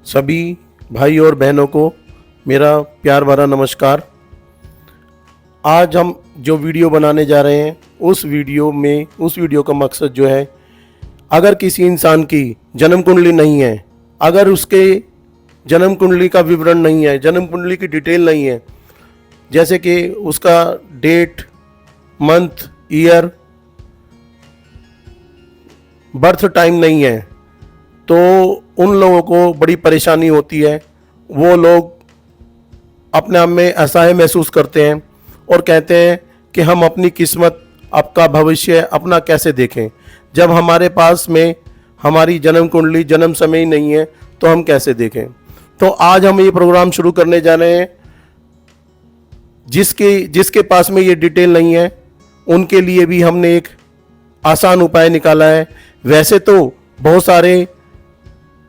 सभी भाई और बहनों को मेरा प्यार भरा नमस्कार। आज हम जो वीडियो बनाने जा रहे हैं उस वीडियो का मकसद जो है, अगर किसी इंसान की जन्म कुंडली नहीं है, अगर उसके जन्म कुंडली का विवरण नहीं है, जन्म कुंडली की डिटेल नहीं है, जैसे कि उसका date, month, year, birth time नहीं है, तो उन लोगों को बड़ी परेशानी होती है। वो लोग अपने आप में असहाय महसूस करते हैं और कहते हैं कि हम अपनी किस्मत, आपका भविष्य अपना कैसे देखें, जब हमारे पास में हमारी जन्म कुंडली, जन्म समय ही नहीं है, तो हम कैसे देखें। तो आज हम ये प्रोग्राम शुरू करने जा रहे हैं। जिसके पास में ये डिटेल नहीं है उनके लिए भी हमने एक आसान उपाय निकाला है। वैसे तो बहुत सारे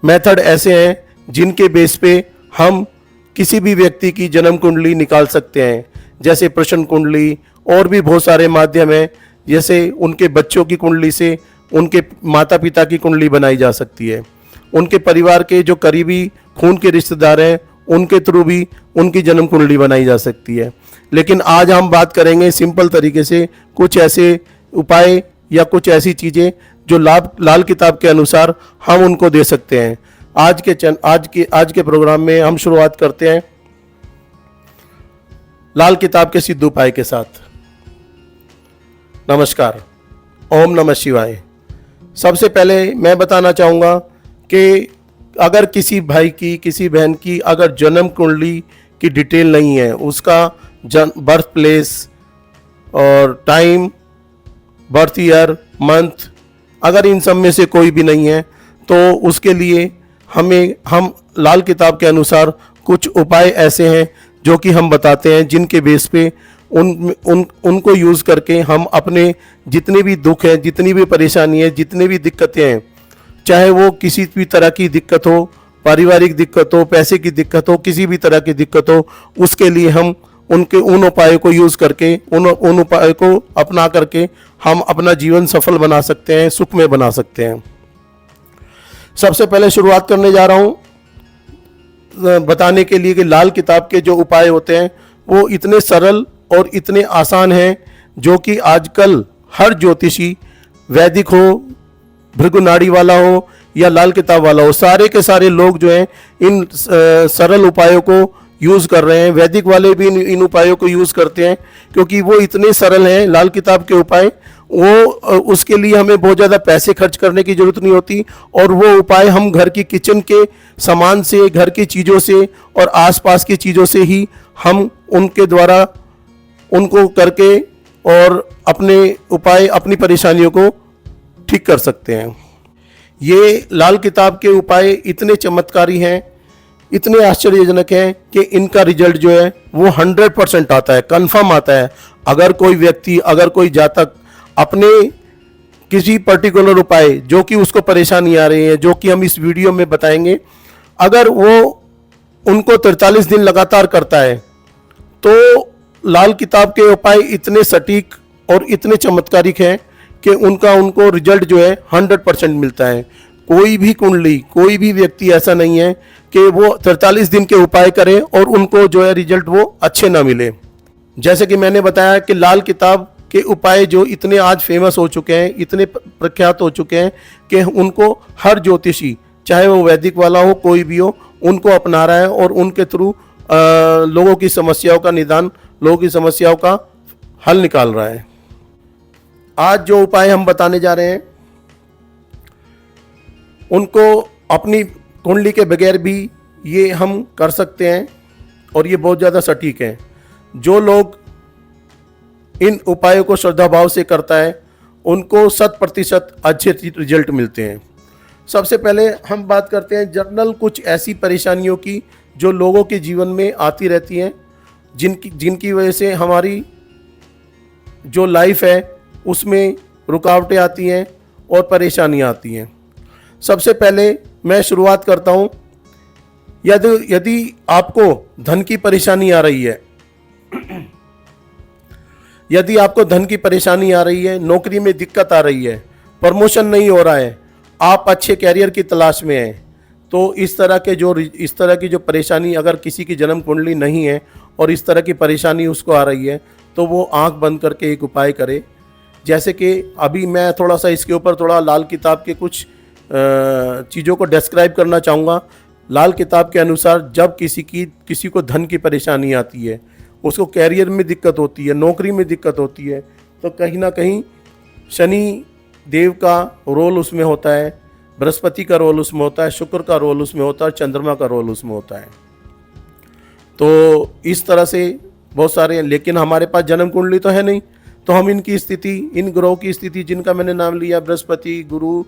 मेथड ऐसे हैं जिनके बेस पे हम किसी भी व्यक्ति की जन्म कुंडली निकाल सकते हैं, जैसे प्रश्न कुंडली, और भी बहुत सारे माध्यम हैं। जैसे उनके बच्चों की कुंडली से उनके माता पिता की कुंडली बनाई जा सकती है, उनके परिवार के जो करीबी खून के रिश्तेदार हैं उनके थ्रू भी उनकी जन्म कुंडली बनाई जा सकती है। लेकिन आज हम बात करेंगे सिंपल तरीके से कुछ ऐसे उपाय या कुछ ऐसी चीज़ें जो लाल किताब के अनुसार हम उनको दे सकते हैं। आज के प्रोग्राम में हम शुरुआत करते हैं लाल किताब के सिद्ध उपाय के साथ। नमस्कार, ओम नमः शिवाय। सबसे पहले मैं बताना चाहूँगा कि अगर किसी भाई की, किसी बहन की अगर जन्म कुंडली की डिटेल नहीं है, उसका बर्थ प्लेस और टाइम, बर्थ ईयर, मंथ, अगर इन सब में से कोई भी नहीं है, तो उसके लिए हम लाल किताब के अनुसार कुछ उपाय ऐसे हैं जो कि हम बताते हैं, जिनके बेस पे उनको यूज़ करके हम अपने जितने भी दुख हैं, जितनी भी परेशानी है, जितनी भी दिक्कतें हैं, चाहे वो किसी भी तरह की दिक्कत हो, पारिवारिक दिक्कत हो, पैसे की दिक्कत हो, किसी भी तरह की दिक्कत हो, उसके लिए हम उन उपायों को यूज़ करके, उन उपायों को अपना करके हम अपना जीवन सफल बना सकते हैं, सुखमय बना सकते हैं। सबसे पहले शुरुआत करने जा रहा हूँ बताने के लिए कि लाल किताब के जो उपाय होते हैं वो इतने सरल और इतने आसान हैं, जो कि आजकल हर ज्योतिषी, वैदिक हो, भृगु नाड़ी वाला हो या लाल किताब वाला हो, सारे के सारे लोग जो हैं इन सरल उपायों को यूज़ कर रहे हैं। वैदिक वाले भी इन उपायों को यूज़ करते हैं क्योंकि वो इतने सरल हैं लाल किताब के उपाय। उसके लिए हमें बहुत ज़्यादा पैसे खर्च करने की ज़रूरत नहीं होती, और वो उपाय हम घर की किचन के सामान से, घर की चीज़ों से और आसपास की चीज़ों से ही हम उनके द्वारा उनको करके और अपने उपाय, अपनी परेशानियों को ठीक कर सकते हैं। ये लाल किताब के उपाय इतने चमत्कारी हैं, इतने आश्चर्यजनक हैं कि इनका रिजल्ट जो है वो 100% आता है, कंफर्म आता है। अगर कोई व्यक्ति, अगर कोई जातक अपने किसी पर्टिकुलर उपाय, जो कि उसको परेशानी आ रही है, जो कि हम इस वीडियो में बताएंगे, अगर वो उनको 43 दिन लगातार करता है, तो लाल किताब के उपाय इतने सटीक और इतने चमत्कारिक हैं कि उनको रिजल्ट जो है 100% मिलता है। कोई भी कुंडली, कोई भी व्यक्ति ऐसा नहीं है कि वो 43 दिन के उपाय करे और उनको जो है रिजल्ट वो अच्छे ना मिले। जैसे कि मैंने बताया कि लाल किताब के उपाय जो इतने आज फेमस हो चुके हैं, इतने प्रख्यात हो चुके हैं कि उनको हर ज्योतिषी, चाहे वो वैदिक वाला हो, कोई भी हो, उनको अपना रहा है और उनके थ्रू लोगों की समस्याओं का निदान, लोगों की समस्याओं का हल निकाल रहा है। आज जो उपाय हम बताने जा रहे हैं उनको अपनी कुंडली के बगैर भी ये हम कर सकते हैं और ये बहुत ज़्यादा सटीक है। जो लोग इन उपायों को श्रद्धा भाव से करता है उनको 100% अच्छे रिजल्ट मिलते हैं। सबसे पहले हम बात करते हैं जनरल कुछ ऐसी परेशानियों की जो लोगों के जीवन में आती रहती हैं, जिनकी वजह से हमारी जो लाइफ है उसमें रुकावटें आती हैं और परेशानियां आती हैं। सबसे पहले मैं शुरुआत करता हूं, यदि आपको धन की परेशानी आ रही है, यदि आपको धन की परेशानी आ रही है, नौकरी में दिक्कत आ रही है, प्रमोशन नहीं हो रहा है, आप अच्छे कैरियर की तलाश में हैं, तो इस तरह की जो परेशानी, अगर किसी की जन्म कुंडली नहीं है और इस तरह की परेशानी उसको आ रही है, तो वो आंख बंद करके एक उपाय करे। जैसे कि अभी मैं थोड़ा सा इसके ऊपर थोड़ा लाल किताब के कुछ चीज़ों को डिस्क्राइब करना चाहूँगा। लाल किताब के अनुसार जब किसी को धन की परेशानी आती है, उसको कैरियर में दिक्कत होती है, नौकरी में दिक्कत होती है, तो कहीं ना कहीं शनि देव का रोल उसमें होता है, बृहस्पति का रोल उसमें होता है, शुक्र का रोल उसमें होता है, चंद्रमा का रोल उसमें होता है। तो इस तरह से बहुत सारे हैं, लेकिन हमारे पास जन्म कुंडली तो है नहीं, तो हम इनकी स्थिति, इन ग्रहों की स्थिति जिनका मैंने नाम लिया, बृहस्पति, गुरु,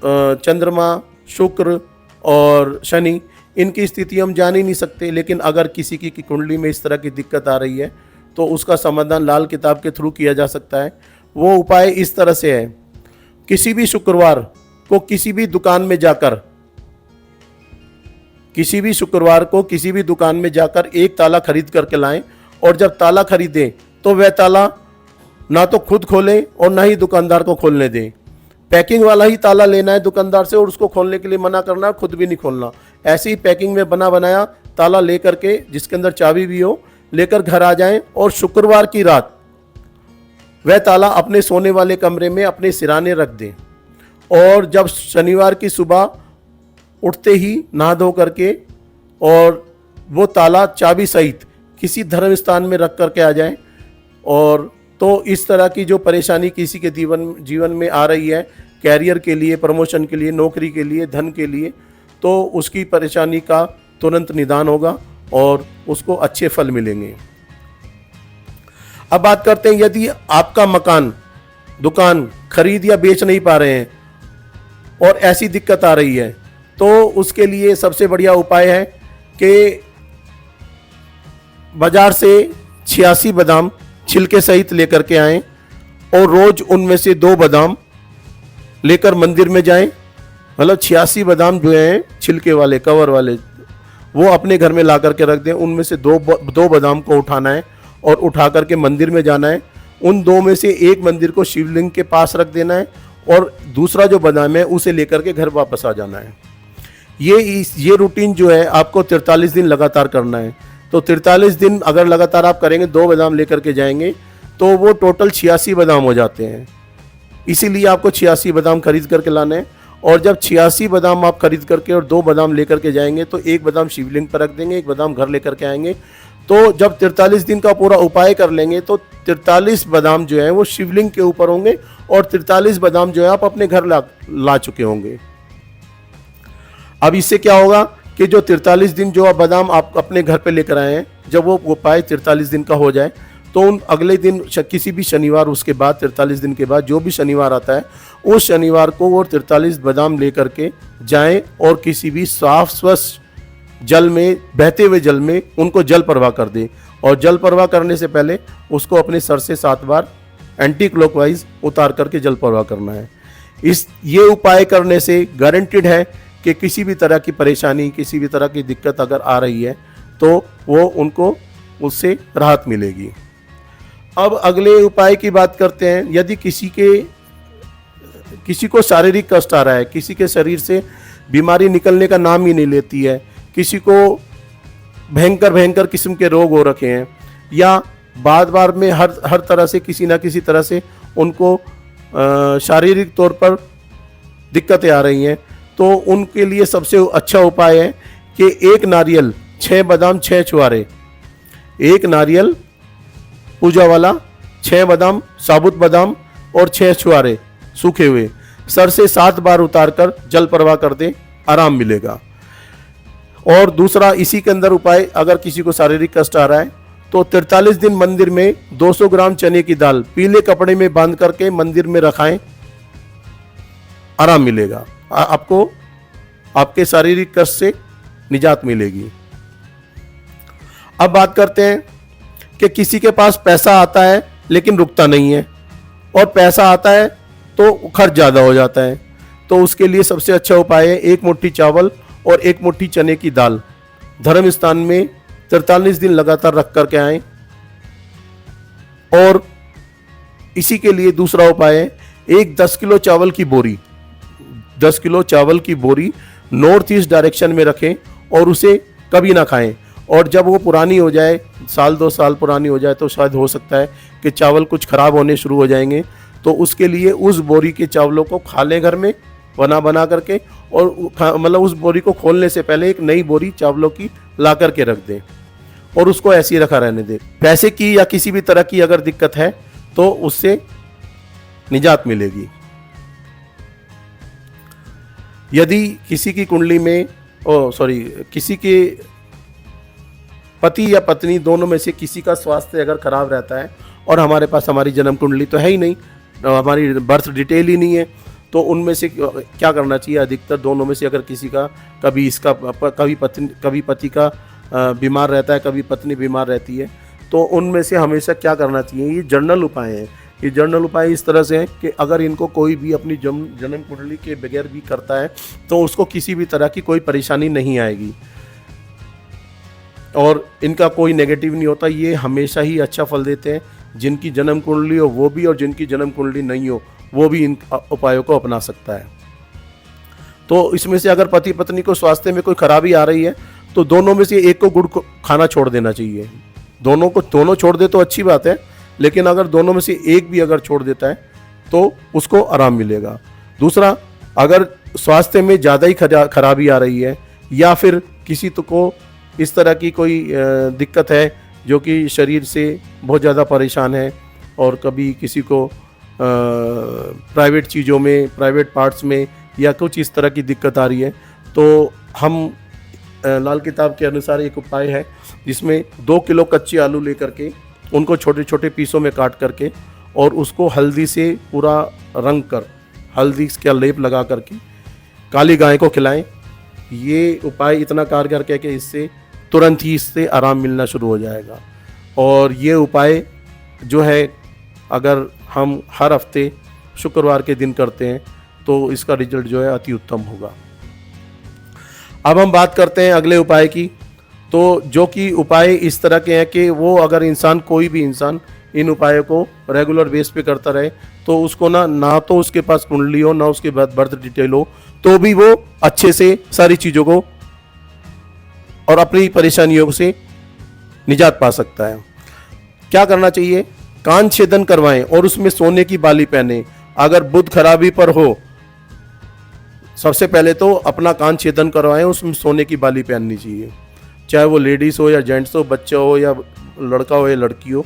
चंद्रमा, शुक्र और शनि, इनकी स्थिति हम जान ही नहीं सकते। लेकिन अगर किसी की कुंडली में इस तरह की दिक्कत आ रही है तो उसका समाधान लाल किताब के थ्रू किया जा सकता है। वो उपाय इस तरह से है, किसी भी शुक्रवार को किसी भी दुकान में जाकर एक ताला खरीद करके लाएं, और जब ताला खरीदें तो वह ताला ना तो खुद खोलें और ना ही दुकानदार को खोलने दें। पैकिंग वाला ही ताला लेना है दुकानदार से, और उसको खोलने के लिए मना करना है, खुद भी नहीं खोलना। ऐसे ही पैकिंग में बना बनाया ताला लेकर के, जिसके अंदर चाबी भी हो, लेकर घर आ जाएं, और शुक्रवार की रात वह ताला अपने सोने वाले कमरे में अपने सिराने रख दें। और जब शनिवार की सुबह उठते ही नहा धो करके और वो ताला चाबी सहित किसी धर्म स्थान में रख करके आ जाएं। और तो इस तरह की जो परेशानी किसी के जीवन में आ रही है, कैरियर के लिए, प्रमोशन के लिए, नौकरी के लिए, धन के लिए, तो उसकी परेशानी का तुरंत निदान होगा और उसको अच्छे फल मिलेंगे। अब बात करते हैं, यदि आपका मकान, दुकान खरीद या बेच नहीं पा रहे हैं और ऐसी दिक्कत आ रही है, तो उसके लिए सबसे बढ़िया उपाय है कि बाजार से 86 बादाम छिलके सहित लेकर के आएं, और रोज उनमें से 2 बादाम लेकर मंदिर में जाएं। मतलब 86 बादाम जो हैं छिलके वाले, कवर वाले, वो अपने घर में ला करके रख दें। उनमें से दो बादाम को उठाना है और उठा करके मंदिर में जाना है। उन 2 में से एक मंदिर को शिवलिंग के पास रख देना है, और दूसरा जो बादाम है उसे लेकर के घर वापस आ जाना है। ये रूटीन जो है आपको 43 दिन लगातार करना है। तो 43 दिन अगर लगातार आप करेंगे, 2 बादाम लेकर के जाएंगे, तो वो टोटल 86 बादाम हो जाते हैं। इसीलिए आपको 86 बादाम खरीद करके लाने हैं। और जब 86 बादाम आप खरीद करके और 2 बादाम लेकर के जाएंगे, तो एक बादाम शिवलिंग पर रख देंगे, एक बादाम घर लेकर के आएंगे। तो जब 43 दिन का पूरा उपाय कर लेंगे, तो 43 बादाम जो है वो शिवलिंग के ऊपर होंगे, और 43 बादाम जो है आप अपने घर ला चुके होंगे। अब इससे क्या होगा कि जो 43 दिन जो बादाम आप अपने घर पे लेकर आए हैं, जब वो उपाय 43 दिन का हो जाए, तो उन अगले दिन किसी भी शनिवार, उसके बाद 43 दिन के बाद जो भी शनिवार आता है, उस शनिवार को वो 43 बादाम लेकर के जाएं और किसी भी साफ स्वच्छ जल में, बहते हुए जल में उनको जल प्रवाह कर दें। और जल प्रवाह करने से पहले उसको अपने सर से 7 बार एंटी क्लॉकवाइज उतार करके जल प्रवाह करना है। ये उपाय करने से गारंटीड है कि किसी भी तरह की परेशानी, किसी भी तरह की दिक्कत अगर आ रही है, तो वो उनको उससे राहत मिलेगी। अब अगले उपाय की बात करते हैं। यदि किसी को शारीरिक कष्ट आ रहा है, किसी के शरीर से बीमारी निकलने का नाम ही नहीं लेती है, किसी को भयंकर किस्म के रोग हो रखे हैं, या बार में हर तरह से किसी ना किसी तरह से उनको शारीरिक तौर पर दिक्कतें आ रही हैं, तो उनके लिए सबसे अच्छा उपाय है कि 1 नारियल, 6 बादाम, 6 छुहारे, 1 नारियल पूजा वाला, 6 बादाम साबुत बादाम और 6 छुहारे सूखे हुए, सर से 7 बार उतारकर जल प्रवाह कर दें, आराम मिलेगा। और दूसरा इसी के अंदर उपाय, अगर किसी को शारीरिक कष्ट आ रहा है, तो 43 दिन मंदिर में 200 ग्राम चने की दाल पीले कपड़े में बांध करके मंदिर में रखाएं, आराम मिलेगा आपको, आपके शारीरिक कष्ट से निजात मिलेगी। अब बात करते हैं कि किसी के पास पैसा आता है लेकिन रुकता नहीं है, और पैसा आता है तो खर्च ज़्यादा हो जाता है, तो उसके लिए सबसे अच्छा उपाय है 1 मुट्ठी चावल और 1 मुट्ठी चने की दाल धर्म स्थान में 43 दिन लगातार रख करके आएं। और इसी के लिए दूसरा उपाय है एक 10 किलो चावल की बोरी, 10 किलो चावल की बोरी नॉर्थ ईस्ट डायरेक्शन में रखें और उसे कभी ना खाएं। और जब वो पुरानी हो जाए, साल 2 साल पुरानी हो जाए, तो शायद हो सकता है कि चावल कुछ ख़राब होने शुरू हो जाएंगे। तो उसके लिए उस बोरी के चावलों को खा लें घर में बना करके, और मतलब उस बोरी को खोलने से पहले एक नई बोरी चावलों की ला करके रख दें और उसको ऐसे ही रखा रहने दें। पैसे की या किसी भी तरह की अगर दिक्कत है तो उससे निजात मिलेगी। यदि किसी की कुंडली में किसी के पति या पत्नी दोनों में से किसी का स्वास्थ्य अगर खराब रहता है और हमारे पास हमारी जन्म कुंडली तो है ही नहीं, हमारी बर्थ डिटेल ही नहीं है, तो उनमें से क्या करना चाहिए? अधिकतर दोनों में से अगर किसी का कभी पति का बीमार रहता है, कभी पत्नी बीमार रहती है, तो उनमें से हमेशा क्या करना चाहिए? ये जर्नल उपाय हैं। ये जर्नल उपाय इस तरह से हैं कि अगर इनको कोई भी अपनी जन्म कुंडली के बगैर भी करता है तो उसको किसी भी तरह की कोई परेशानी नहीं आएगी और इनका कोई नेगेटिव नहीं होता। ये हमेशा ही अच्छा फल देते हैं। जिनकी जन्म कुंडली हो वो भी, और जिनकी जन्म कुंडली नहीं हो वो भी इन उपायों को अपना सकता है। तो इसमें से अगर पति पत्नी को स्वास्थ्य में कोई खराबी आ रही है तो दोनों में से एक को गुड़ खाना छोड़ देना चाहिए। दोनों छोड़ दे तो अच्छी बात है, लेकिन अगर दोनों में से एक भी अगर छोड़ देता है तो उसको आराम मिलेगा। दूसरा, अगर स्वास्थ्य में ज़्यादा ही खराबी आ रही है या फिर किसी तो को इस तरह की कोई दिक्कत है जो कि शरीर से बहुत ज़्यादा परेशान है और कभी किसी को प्राइवेट चीज़ों में, प्राइवेट पार्ट्स में या कुछ इस तरह की दिक्कत आ रही है, तो हम लाल किताब के अनुसार एक उपाय है जिसमें 2 किलो कच्चे आलू लेकर के उनको छोटे छोटे पीसों में काट करके और उसको हल्दी से पूरा रंग कर, हल्दी का लेप लगा करके काली गाय को खिलाएं। ये उपाय इतना कारगर है कि इससे तुरंत ही इससे आराम मिलना शुरू हो जाएगा। और ये उपाय जो है अगर हम हर हफ्ते शुक्रवार के दिन करते हैं तो इसका रिजल्ट जो है अति उत्तम होगा। अब हम बात करते हैं अगले उपाय की। तो जो कि उपाय इस तरह के हैं कि वो अगर कोई भी इंसान इन उपायों को रेगुलर बेस पे करता रहे तो उसको ना तो उसके पास कुंडली हो, ना उसके बाद बर्थ डिटेल हो, तो भी वो अच्छे से सारी चीज़ों को और अपनी परेशानियों से निजात पा सकता है। क्या करना चाहिए? कान छेदन करवाएं और उसमें सोने की बाली पहने। अगर बुध खराबी पर हो, सबसे पहले तो अपना कान छेदन करवाएं, उसमें सोने की बाली पहननी चाहिए। चाहे वो लेडीज़ हो या जेंट्स हो, बच्चा हो या लड़का हो या लड़की हो,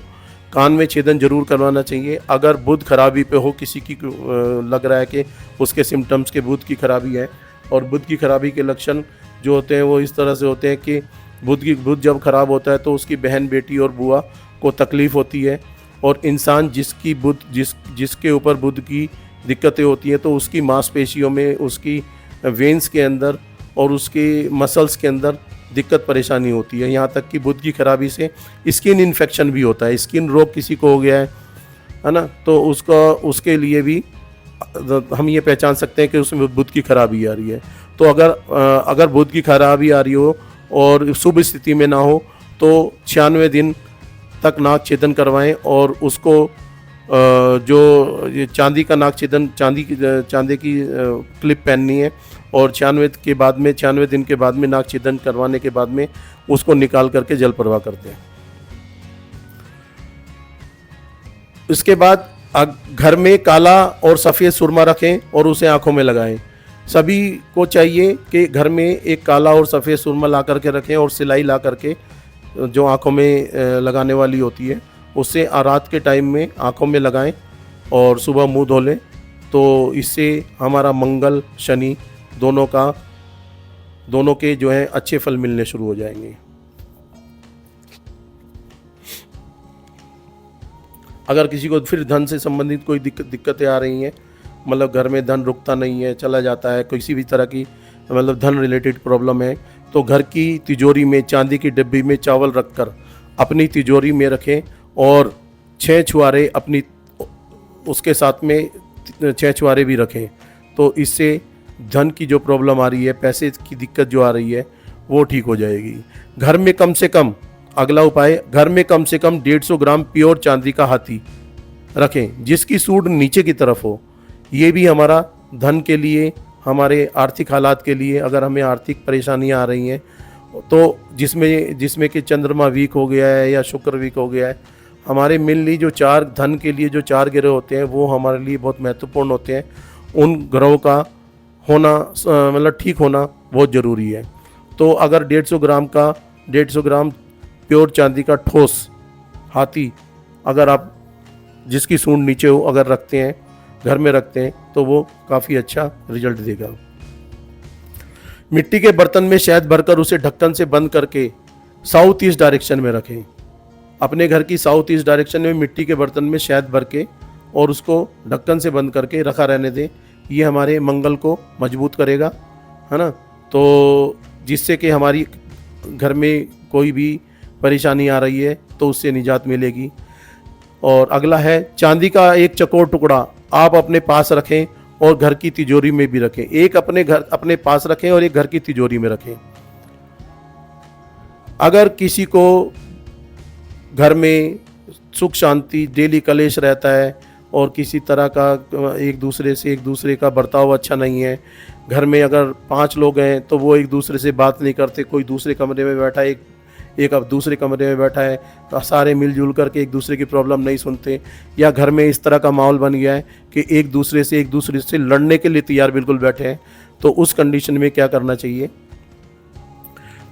कान में छेदन जरूर करवाना चाहिए। अगर बुध खराबी पे हो, किसी की लग रहा है कि उसके सिम्टम्स के बुध की खराबी है, और बुध की खराबी के लक्षण जो होते हैं वो इस तरह से होते हैं कि बुध जब खराब होता है तो उसकी बहन, बेटी और बुआ को तकलीफ़ होती है, और इंसान जिसके ऊपर बुध की दिक्कतें होती हैं तो उसकी मांसपेशियों में, उसकी वेंस के अंदर और उसके मसल्स के अंदर दिक्कत परेशानी होती है। यहाँ तक कि बुध की खराबी से स्किन इन्फेक्शन भी होता है। स्किन रोग किसी को हो गया है ना, तो उसके लिए भी हम ये पहचान सकते हैं कि उसमें बुध की खराबी आ रही है। तो अगर बुध की खराबी आ रही हो और शुभ स्थिति में ना हो तो 96 दिन तक नाक छेदन करवाएं और उसको जो ये चांदी का नाक छेदन, चांदी की क्लिप पहननी है, और 96 दिन के बाद में नाक छेदन करवाने के बाद में उसको निकाल करके जल प्रवाह करते हैं। इसके बाद घर में काला और सफ़ेद सुरमा रखें और उसे आंखों में लगाएं। सभी को चाहिए कि घर में एक काला और सफ़ेद सुरमा ला करके रखें और सिलाई ला करके जो आंखों में लगाने वाली होती है उससे रात के टाइम में आंखों में लगाएं और सुबह मुंह धो लें। तो इससे हमारा मंगल शनि दोनों के जो हैं अच्छे फल मिलने शुरू हो जाएंगे। अगर किसी को फिर धन से संबंधित कोई दिक्कतें आ रही हैं, मतलब घर में धन रुकता नहीं है, चला जाता है, किसी भी तरह की मतलब धन रिलेटेड प्रॉब्लम है, तो घर की तिजोरी में चांदी की डिब्बी में चावल रखकर अपनी तिजोरी में रखें और 6 छुआरे उसके साथ में 6 छुआरे भी रखें। तो इससे धन की जो प्रॉब्लम आ रही है, पैसे की दिक्कत जो आ रही है, वो ठीक हो जाएगी। घर में कम से कम, अगला उपाय, घर में कम से कम 150 ग्राम प्योर चांदी का हाथी रखें जिसकी सूंड नीचे की तरफ हो। ये भी हमारा धन के लिए, हमारे आर्थिक हालात के लिए, अगर हमें आर्थिक परेशानियां आ रही हैं तो जिसमें कि चंद्रमा वीक हो गया है या शुक्र वीक हो गया है, हमारे मेनली जो चार धन के लिए जो चार ग्रह होते हैं वो हमारे लिए बहुत महत्वपूर्ण होते हैं। उन ग्रहों का होना मतलब ठीक होना बहुत ज़रूरी है। तो अगर 150 ग्राम प्योर चांदी का ठोस हाथी अगर आप जिसकी सूंड नीचे हो अगर रखते हैं, घर में रखते हैं, तो वो काफ़ी अच्छा रिजल्ट देगा। मिट्टी के बर्तन में शहद भरकर उसे ढक्कन से बंद करके साउथ ईस्ट डायरेक्शन में रखें। अपने घर की साउथ ईस्ट डायरेक्शन में मिट्टी के बर्तन में शहद भर के और उसको ढक्कन से बंद करके रखा रहने दें। ये हमारे मंगल को मजबूत करेगा, है ना। तो जिससे कि हमारी घर में कोई भी परेशानी आ रही है तो उससे निजात मिलेगी। और अगला है चांदी का एक चौकोर टुकड़ा आप अपने पास रखें और घर की तिजोरी में भी रखें। एक अपने पास रखें और एक घर की तिजोरी में रखें। अगर किसी को घर में सुख शांति डेली कलेश रहता है और किसी तरह का एक दूसरे का बर्ताव अच्छा नहीं है, घर में अगर 5 लोग हैं तो वो एक दूसरे से बात नहीं करते, कोई दूसरे कमरे में बैठा है, एक अब दूसरे कमरे में बैठा है, तो सारे मिलजुल करके एक दूसरे की प्रॉब्लम नहीं सुनते, या घर में इस तरह का माहौल बन गया है कि एक दूसरे से लड़ने के लिए तैयार बिल्कुल बैठे हैं, तो उस कंडीशन में क्या करना चाहिए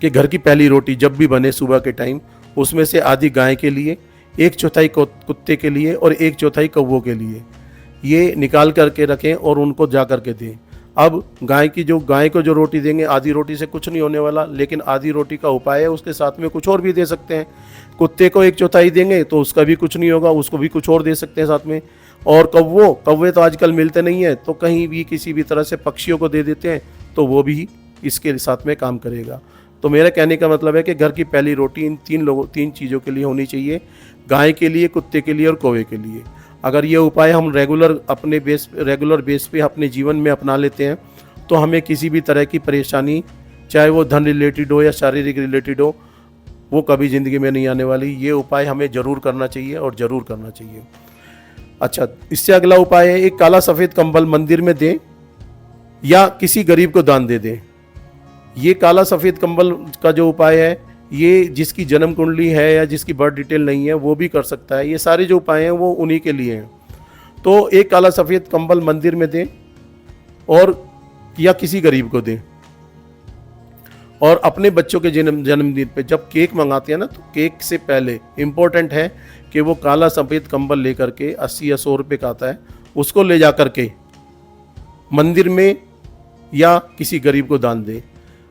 कि घर की पहली रोटी जब भी बने सुबह के टाइम, उसमें से आधी गाय के लिए, 1/4 कुत्ते के लिए और 1/4 कौवों के लिए ये निकाल करके रखें और उनको जा करके दें। अब गाय को जो रोटी देंगे, आधी रोटी से कुछ नहीं होने वाला, लेकिन आधी रोटी का उपाय है उसके साथ में कुछ और भी दे सकते हैं। कुत्ते को 1/4 देंगे तो उसका भी कुछ नहीं होगा, उसको भी कुछ और दे सकते हैं साथ में। और कौवे तो आजकल मिलते नहीं हैं, तो कहीं भी किसी भी तरह से पक्षियों को दे देते हैं तो वो भी इसके साथ में काम करेगा। तो मेरा कहने का मतलब है कि घर की पहली रोटी इन 3 चीज़ों के लिए होनी चाहिए, गाय के लिए, कुत्ते के लिए और कौवे के लिए। अगर ये उपाय हम रेगुलर बेस पे अपने जीवन में अपना लेते हैं तो हमें किसी भी तरह की परेशानी, चाहे वो धन रिलेटेड हो या शारीरिक रिलेटेड हो, वो कभी ज़िंदगी में नहीं आने वाली। ये उपाय हमें ज़रूर करना चाहिए और ज़रूर करना चाहिए। अच्छा, इससे अगला उपाय है एक काला सफ़ेद कंबल मंदिर में दें या किसी गरीब को दान दे दें। ये काला सफ़ेद कंबल का जो उपाय है, ये जिसकी जन्म कुंडली है या जिसकी बर्थ डिटेल नहीं है वो भी कर सकता है। ये सारे जो उपाय हैं वो उन्हीं के लिए हैं। तो एक काला सफ़ेद कंबल मंदिर में दें और या किसी गरीब को दें। और अपने बच्चों के जन्मदिन पे जब केक मंगाते हैं ना, तो केक से पहले इम्पोर्टेंट है कि वो काला सफ़ेद कंबल लेकर के 80 या 100 रुपये का आता है, उसको ले जा कर के मंदिर में या किसी गरीब को दान दें।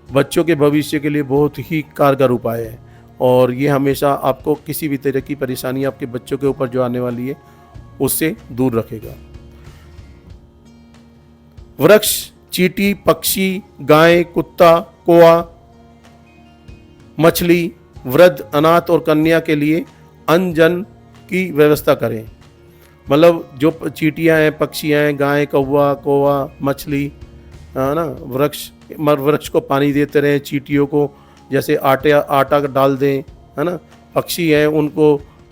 बच्चों के भविष्य के लिए बहुत ही कारगर उपाय है और ये हमेशा आपको किसी भी तरह की परेशानी आपके बच्चों के ऊपर जो आने वाली है उससे दूर रखेगा। वृक्ष, चींटी, पक्षी, गाय, कुत्ता, कौवा, मछली, वृद्ध, अनाथ और कन्या के लिए अन्न जन की व्यवस्था करें। मतलब जो चींटियाँ हैं, पक्षियाँ हैं, गाय, कौवा, मछली, है ना, वृक्ष को पानी देते रहें, चींटियों को जैसे आटा डाल दें, है ना, पक्षी हैं उनको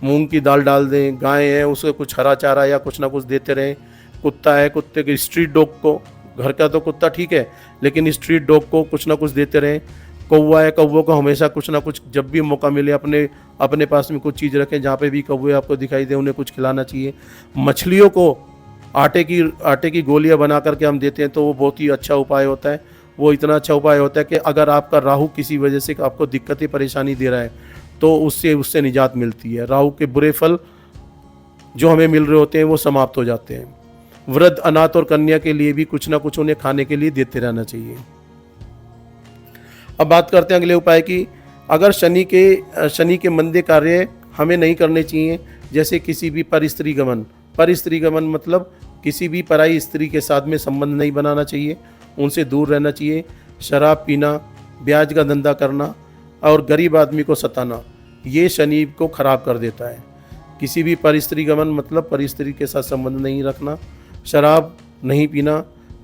मूंग की दाल डाल दें, गाय हैं उसको कुछ हरा चारा या कुछ ना कुछ देते रहें, कुत्ता है कुत्ते के स्ट्रीट डॉग को, घर का तो कुत्ता ठीक है लेकिन स्ट्रीट डॉग को कुछ ना कुछ देते रहें। कौवा है, कौवों को हमेशा कुछ ना कुछ जब भी मौका मिले अपने पास में कुछ चीज़ रखें, जहाँ पे भी कौवे आपको दिखाई दे उन्हें कुछ खिलाना चाहिए। मछलियों को आटे की गोलियां बना करके हम देते हैं तो वो बहुत ही अच्छा उपाय होता है। वो इतना अच्छा उपाय होता है कि अगर आपका राहु किसी वजह से आपको दिक्कतें परेशानी दे रहा है तो उससे निजात मिलती है। राहु के बुरे फल जो हमें मिल रहे होते हैं वो समाप्त हो जाते हैं। वृद्ध, अनाथ और कन्या के लिए भी कुछ ना कुछ उन्हें खाने के लिए देते रहना चाहिए। अब बात करते हैं अगले उपाय की। अगर शनि के मंदे कार्य हमें नहीं करने चाहिए, जैसे किसी भी परस्त्री गमन मतलब किसी भी पराई स्त्री के साथ में संबंध नहीं बनाना चाहिए, उनसे दूर रहना चाहिए। शराब पीना, ब्याज का धंधा करना और गरीब आदमी को सताना, ये शनि को खराब कर देता है। किसी भी परस्त्री गमन मतलब परस्त्री के साथ संबंध नहीं रखना, शराब नहीं पीना,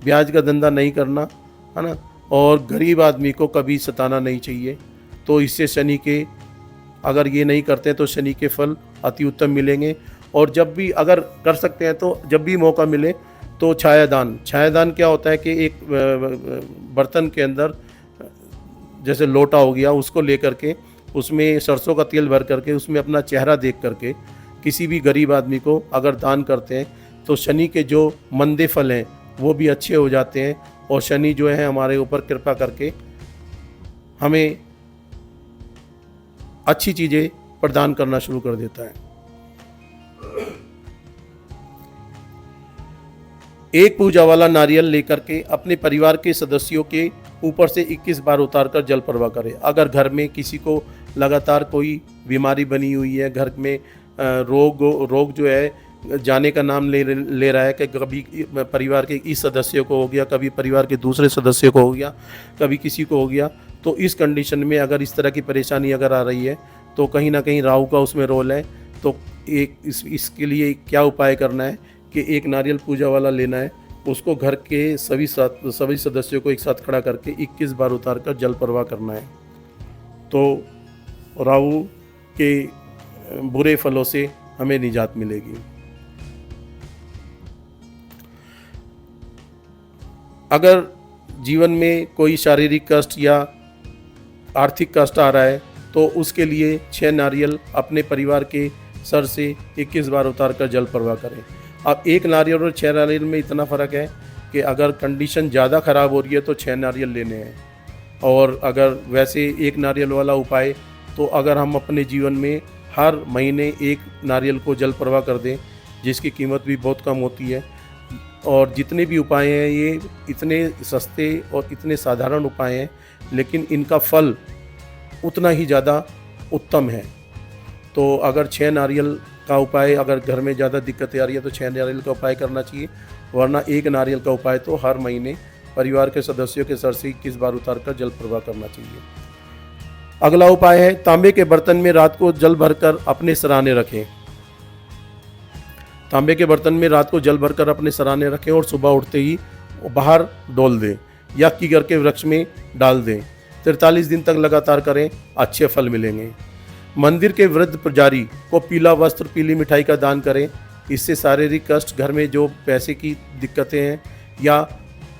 ब्याज का धंधा नहीं करना, है ना, और गरीब आदमी को कभी सताना नहीं चाहिए। तो इससे शनि के, अगर ये नहीं करते तो शनि के फल अति उत्तम मिलेंगे। और जब भी अगर कर सकते हैं तो जब भी मौका मिले तो छायादान, छायादान क्या होता है कि एक बर्तन के अंदर जैसे लोटा हो गया, उसको लेकर के उसमें सरसों का तेल भर करके उसमें अपना चेहरा देख करके किसी भी गरीब आदमी को अगर दान करते हैं तो शनि के जो मंदे फल हैं वो भी अच्छे हो जाते हैं और शनि जो है हमारे ऊपर कृपा करके हमें अच्छी चीज़ें प्रदान करना शुरू कर देता है। एक पूजा वाला नारियल लेकर के अपने परिवार के सदस्यों के ऊपर से 21 बार उतारकर जल प्रवाह करें। अगर घर में किसी को लगातार कोई बीमारी बनी हुई है, घर में रोग जो है जाने का नाम ले रहा है कि कभी परिवार के इस सदस्य को हो गया, कभी परिवार के दूसरे सदस्य को हो गया, कभी किसी को हो गया, तो इस कंडीशन में अगर इस तरह की परेशानी अगर आ रही है तो कहीं ना कहीं राहु का उसमें रोल है। तो इसके लिए क्या उपाय करना है कि एक नारियल पूजा वाला लेना है, उसको घर के सभी सदस्यों को एक साथ खड़ा करके 21 बार उतार कर जल प्रवाह करना है। तो राहु के बुरे फलों से हमें निजात मिलेगी। अगर जीवन में कोई शारीरिक कष्ट या आर्थिक कष्ट आ रहा है तो उसके लिए 6 नारियल अपने परिवार के सर से 21 बार उतार कर जल प्रवाह करें। अब एक नारियल और 6 नारियल में इतना फ़र्क है कि अगर कंडीशन ज़्यादा ख़राब हो रही है तो 6 नारियल लेने हैं, और अगर वैसे एक नारियल वाला उपाय तो अगर हम अपने जीवन में हर महीने एक नारियल को जल प्रवाह कर दें, जिसकी कीमत भी बहुत कम होती है, और जितने भी उपाय हैं ये इतने सस्ते और इतने साधारण उपाय हैं, लेकिन इनका फल उतना ही ज़्यादा उत्तम है। तो अगर 6 नारियल का उपाय, अगर घर में ज़्यादा दिक्कतें आ रही है तो 6 नारियल का उपाय करना चाहिए, वरना एक नारियल का उपाय तो हर महीने परिवार के सदस्यों के सर से 21 बार उतार कर जल प्रवाह करना चाहिए। अगला उपाय है तांबे के बर्तन में रात को जल भरकर अपने सराहने रखें। तांबे के बर्तन में रात को जल भरकर अपने सराहने रखें और सुबह उठते ही बाहर डोल दें या कीकर के वृक्ष में डाल दें। 43 दिन तक लगातार करें, अच्छे फल मिलेंगे। मंदिर के वृद्ध पुजारी को पीला वस्त्र, पीली मिठाई का दान करें। इससे शारीरिक कष्ट, घर में जो पैसे की दिक्कतें हैं या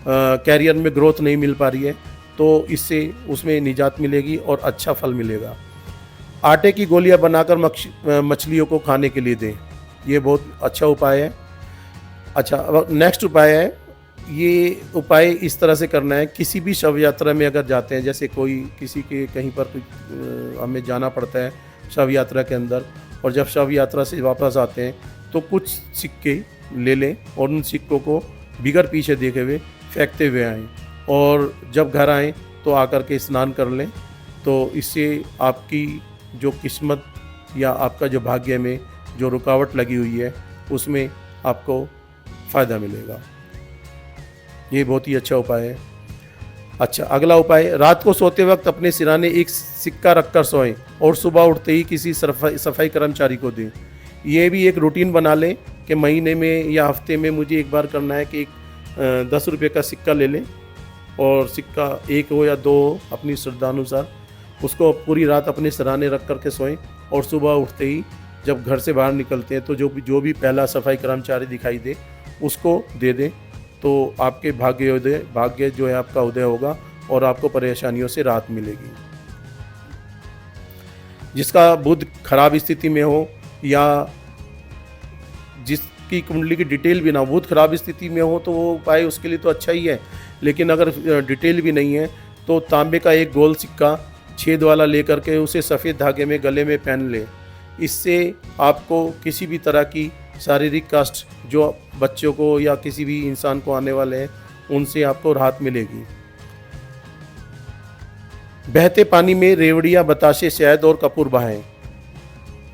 कैरियर में ग्रोथ नहीं मिल पा रही है, तो इससे उसमें निजात मिलेगी और अच्छा फल मिलेगा। आटे की गोलियां बनाकर मछलियों को खाने के लिए दें, ये बहुत अच्छा उपाय है। अच्छा, अब नेक्स्ट उपाय है, ये उपाय इस तरह से करना है, किसी भी शव यात्रा में अगर जाते हैं, जैसे कोई किसी के कहीं पर हमें जाना पड़ता है शव यात्रा के अंदर, और जब शव यात्रा से वापस आते हैं तो कुछ सिक्के ले लें और उन सिक्कों को बिगर पीछे देखे हुए फेंकते हुए आएँ, और जब घर आएँ तो आकर के स्नान कर लें। तो इससे आपकी जो किस्मत या आपका जो भाग्य में जो रुकावट लगी हुई है उसमें आपको फ़ायदा मिलेगा। ये बहुत ही अच्छा उपाय है। अच्छा, अगला उपाय, रात को सोते वक्त अपने सिराने एक सिक्का रखकर सोएं और सुबह उठते ही किसी सफाई कर्मचारी को दें। ये भी एक रूटीन बना लें कि महीने में या हफ्ते में मुझे एक बार करना है कि एक 10 रुपये का सिक्का ले लें, और सिक्का 1 हो या 2 हो अपनी श्रद्धानुसार, उसको पूरी रात अपने सिराने रख करके सोएं और सुबह उठते ही जब घर से बाहर निकलते हैं तो जो भी पहला सफाई कर्मचारी दिखाई दे उसको दे दें। तो आपके भाग्य जो है आपका उदय होगा और आपको परेशानियों से राहत मिलेगी। जिसका बुध खराब स्थिति में हो या जिसकी कुंडली की डिटेल भी ना, बुध खराब स्थिति में हो, तो वो उपाय उसके लिए तो अच्छा ही है, लेकिन अगर डिटेल भी नहीं है तो तांबे का एक गोल सिक्का छेद वाला लेकर के उसे सफ़ेद धागे में गले में पहन ले। इससे आपको किसी भी तरह की शारीरिक कष्ट जो बच्चों को या किसी भी इंसान को आने वाले हैं उनसे आपको राहत मिलेगी। बहते पानी में रेवड़ियाँ, बताशे, शहद और कपूर बहाएं।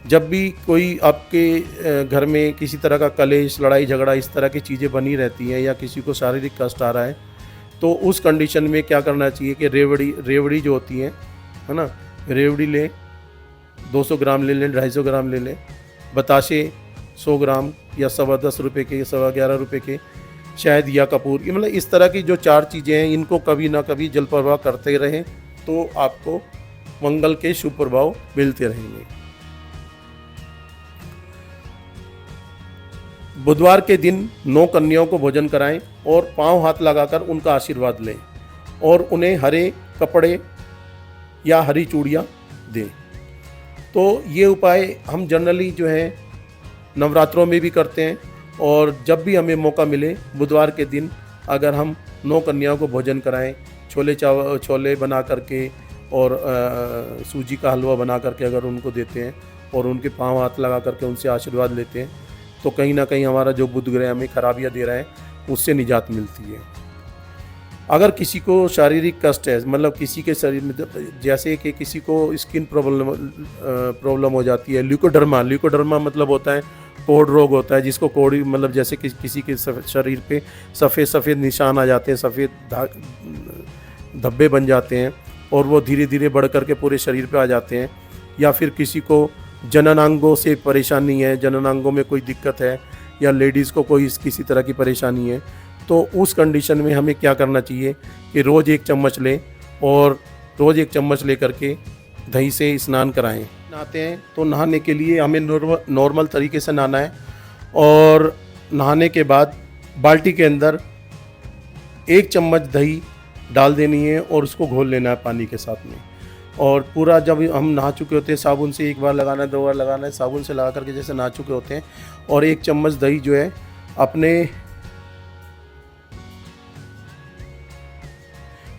जब भी कोई आपके घर में किसी तरह का कलेश, लड़ाई झगड़ा, इस तरह की चीज़ें बनी रहती हैं या किसी को शारीरिक कष्ट आ रहा है, तो उस कंडीशन में क्या करना चाहिए कि रेवड़ी जो होती है ना, रेवड़ी लें, 200 ग्राम ले लें, 250 ग्राम ले लें, बताशे 100 ग्राम या 10.25 रुपये के, 11.25 रुपये के, शहद या कपूर, ये मतलब इस तरह की जो 4 चीज़ें हैं, इनको कभी ना कभी जल प्रवाह करते रहें तो आपको मंगल के शुभ प्रभाव मिलते रहेंगे। बुधवार के दिन 9 कन्याओं को भोजन कराएं और पांव हाथ लगाकर उनका आशीर्वाद लें और उन्हें हरे कपड़े या हरी चूड़ियाँ दें। तो ये उपाय हम जनरली जो है नवरात्रों में भी करते हैं, और जब भी हमें मौका मिले बुधवार के दिन अगर हम 9 कन्याओं को भोजन कराएं, छोले बना करके और सूजी का हलवा बना करके अगर उनको देते हैं और उनके पांव हाथ लगा करके उनसे आशीर्वाद लेते हैं, तो कहीं ना कहीं हमारा जो बुध ग्रह हमें खराबियाँ दे रहा है उससे निजात मिलती है। अगर किसी को शारीरिक कष्ट है, मतलब किसी के शरीर में जैसे कि किसी को स्किन प्रॉब्लम हो जाती है, ल्यूकोडर्मा मतलब होता है कोढ़ रोग होता है, जिसको कोढ़ी मतलब जैसे कि किसी के शरीर पे सफ़ेद निशान आ जाते हैं, सफ़ेद धब्बे बन जाते हैं और वो धीरे धीरे बढ़ करके पूरे शरीर पे आ जाते हैं। या फिर किसी को जननांगों से परेशानी है, जननांगों में कोई दिक्कत है, या लेडीज़ को कोई किसी तरह की परेशानी है, तो उस कंडीशन में हमें क्या करना चाहिए कि रोज़ 1 चम्मच लें और रोज़ 1 चम्मच ले करके दही से स्नान कराएं। नहाते हैं तो नहाने के लिए हमें नॉर्मल तरीके से नहाना है, और नहाने के बाद बाल्टी के अंदर 1 चम्मच दही डाल देनी है और उसको घोल लेना है पानी के साथ में। और पूरा जब हम नहा चुके होते हैं, साबुन से 1 बार लगाना है, 2 बार लगाना है, साबुन से लगा करके जैसे नहा चुके होते हैं, और 1 चम्मच दही जो है अपने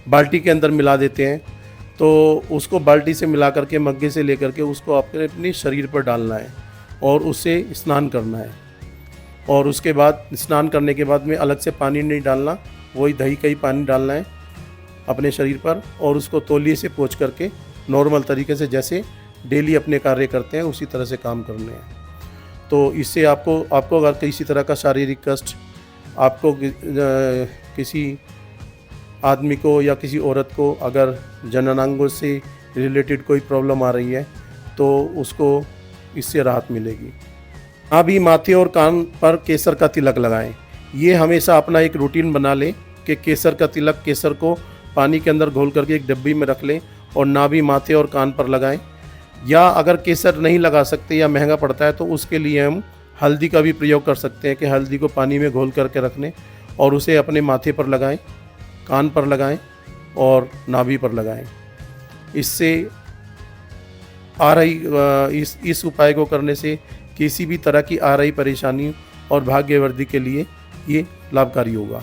बाल्टी के अंदर मिला देते हैं। तो उसको बाल्टी से मिला करके मग्गे से लेकर के उसको अपने शरीर पर डालना है और उससे स्नान करना है। और उसके बाद स्नान करने के बाद में अलग से पानी नहीं डालना, वही दही का ही पानी डालना है अपने शरीर पर, और उसको तौलिए से पोंछ करके नॉर्मल तरीके से जैसे डेली अपने कार्य करते हैं उसी तरह से काम करने हैं। तो इससे आपको अगर किसी तरह का शारीरिक कष्ट, आपको किसी आदमी को या किसी औरत को अगर जननांगों से रिलेटेड कोई प्रॉब्लम आ रही है तो उसको इससे राहत मिलेगी। अभी माथे और कान पर केसर का तिलक लगाएं। ये हमेशा अपना एक रूटीन बना लें कि केसर का तिलक, केसर को पानी के अंदर घोल करके एक डब्बी में रख लें और नाभि, माथे और कान पर लगाएं। या अगर केसर नहीं लगा सकते या महंगा पड़ता है तो उसके लिए हम हल्दी का भी प्रयोग कर सकते हैं कि हल्दी को पानी में घोल करके रख लें और उसे अपने माथे पर लगाएं, कान पर लगाएं और नाभि पर लगाएं। इससे आ रही इस उपाय को करने से किसी भी तरह की आ रही परेशानी और भाग्य वृद्धि के लिए ये लाभकारी होगा।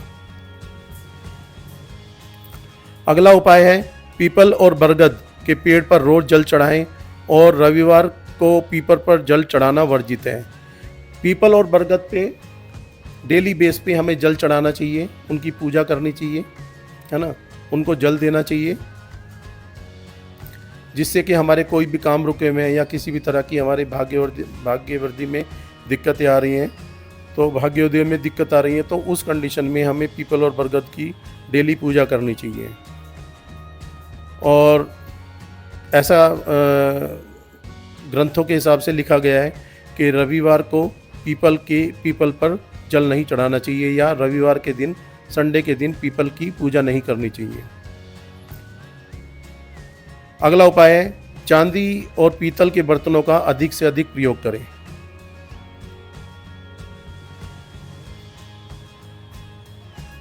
अगला उपाय है पीपल और बरगद के पेड़ पर रोज जल चढ़ाएं और रविवार को पीपल पर जल चढ़ाना वर्जित है। पीपल और बरगद पे डेली बेस पे हमें जल चढ़ाना चाहिए, उनकी पूजा करनी चाहिए, है ना, उनको जल देना चाहिए, जिससे कि हमारे कोई भी काम रुके हुए हैं या किसी भी तरह की हमारे भाग्य वृद्धि में दिक्कतें आ रही हैं, तो भाग्य वृद्धि में दिक्कत आ रही है तो उस कंडीशन में हमें पीपल और बरगद की डेली पूजा करनी चाहिए। और ऐसा ग्रंथों के हिसाब से लिखा गया है कि रविवार को पीपल पर जल नहीं चढ़ाना चाहिए या रविवार के दिन, संडे के दिन पीपल की पूजा नहीं करनी चाहिए। अगला उपाय है चांदी और पीतल के बर्तनों का अधिक से अधिक प्रयोग करें।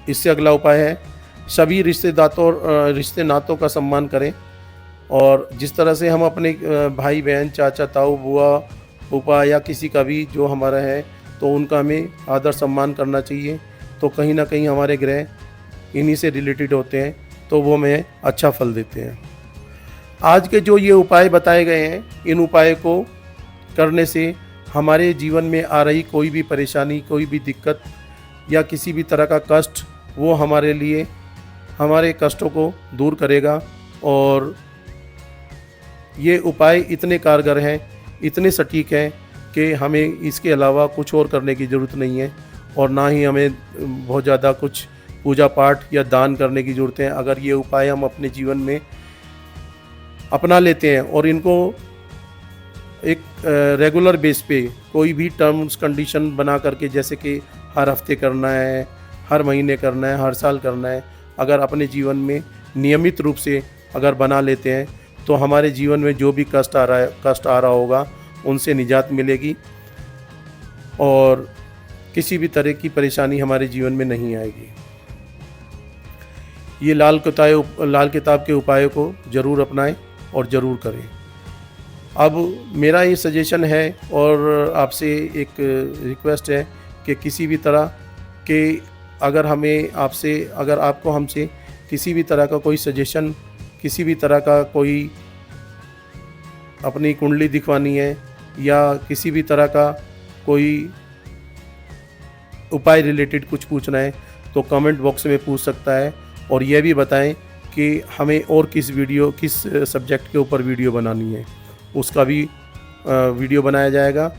इससे अगला उपाय है सभी रिश्ते नातों का सम्मान करें, और जिस तरह से हम अपने भाई बहन, चाचा, ताऊ, बुआ, फूफा या किसी का भी जो हमारा है तो उनका हमें आदर सम्मान करना चाहिए। तो कहीं ना कहीं हमारे ग्रह इन्हीं से रिलेटेड होते हैं तो वो हमें अच्छा फल देते हैं। आज के जो ये उपाय बताए गए हैं, इन उपाय को करने से हमारे जीवन में आ रही कोई भी परेशानी, कोई भी दिक्कत या किसी भी तरह का कष्ट, वो हमारे लिए हमारे कष्टों को दूर करेगा। और ये उपाय इतने कारगर हैं, इतने सटीक हैं कि हमें इसके अलावा कुछ और करने की ज़रूरत नहीं है, और ना ही हमें बहुत ज़्यादा कुछ पूजा पाठ या दान करने की ज़रूरत है। अगर ये उपाय हम अपने जीवन में अपना लेते हैं और इनको एक रेगुलर बेस पे कोई भी टर्म्स कंडीशन बना करके, जैसे कि हर हफ्ते करना है, हर महीने करना है, हर साल करना है, अगर अपने जीवन में नियमित रूप से अगर बना लेते हैं तो हमारे जीवन में जो भी कष्ट आ रहा होगा उनसे निजात मिलेगी। और किसी भी तरह की परेशानी हमारे जीवन में नहीं आएगी। ये लाल किताब के उपायों को ज़रूर अपनाएं और ज़रूर करें। अब मेरा ये सजेशन है और आपसे एक रिक्वेस्ट है कि किसी भी तरह के अगर आपको हमसे किसी भी तरह का कोई सजेशन, किसी भी तरह का कोई अपनी कुंडली दिखवानी है या किसी भी तरह का कोई उपाय रिलेटेड कुछ पूछना है तो कमेंट बॉक्स में पूछ सकता है, और यह भी बताएं कि हमें और किस सब्जेक्ट के ऊपर वीडियो बनानी है, उसका भी वीडियो बनाया जाएगा।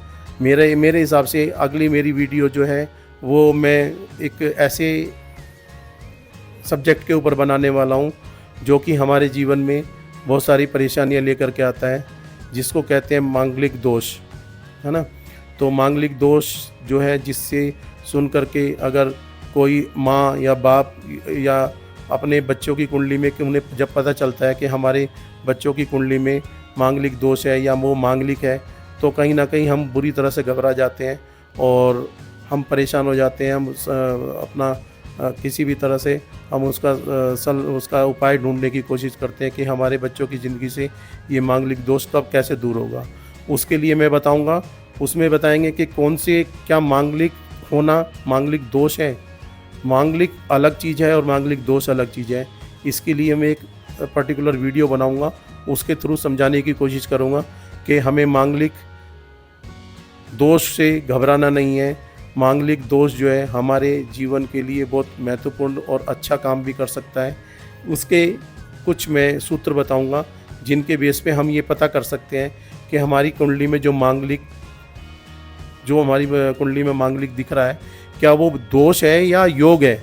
मेरे हिसाब से अगली मेरी वीडियो जो है वो मैं एक ऐसे सब्जेक्ट के ऊपर बनाने वाला हूँ जो कि हमारे जीवन में बहुत सारी परेशानियाँ लेकर के आता है, जिसको कहते हैं मांगलिक दोष, है ना। तो मांगलिक दोष जो है, जिससे सुन करके अगर कोई माँ या बाप या अपने बच्चों की कुंडली में, कि उन्हें जब पता चलता है कि हमारे बच्चों की कुंडली में मांगलिक दोष है या वो मांगलिक है, तो कहीं ना कहीं हम बुरी तरह से घबरा जाते हैं और हम परेशान हो जाते हैं। हम अपना किसी भी तरह से हम उसका उपाय ढूंढने की कोशिश करते हैं कि हमारे बच्चों की ज़िंदगी से ये मांगलिक दोष कब कैसे दूर होगा। उसके लिए मैं बताऊंगा, उसमें बताएंगे कि कौन से क्या मांगलिक दोष है। मांगलिक अलग चीज़ है और मांगलिक दोष अलग चीज़ है। इसके लिए मैं एक पर्टिकुलर वीडियो बनाऊंगा, उसके थ्रू समझाने की कोशिश करूंगा कि हमें मांगलिक दोष से घबराना नहीं है। मांगलिक दोष जो है हमारे जीवन के लिए बहुत महत्वपूर्ण और अच्छा काम भी कर सकता है। उसके कुछ मैं सूत्र बताऊंगा जिनके बेस पे हम ये पता कर सकते हैं कि हमारी कुंडली में जो हमारी कुंडली में मांगलिक दिख रहा है, क्या वो दोष है या योग है।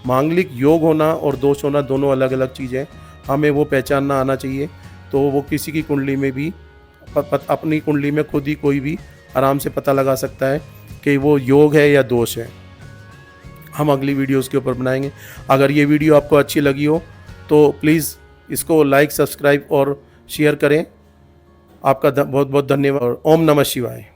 मांगलिक योग होना और दोष होना दोनों अलग अलग चीज़ है, हमें वो पहचानना आना चाहिए। तो वो किसी की कुंडली में भी अपनी कुंडली में खुद ही कोई भी आराम से पता लगा सकता है कि वो योग है या दोष है। हम अगली वीडियोस के ऊपर बनाएंगे। अगर ये वीडियो आपको अच्छी लगी हो तो प्लीज़ इसको लाइक, सब्सक्राइब और शेयर करें। आपका बहुत बहुत धन्यवाद और ओम नमः शिवाय।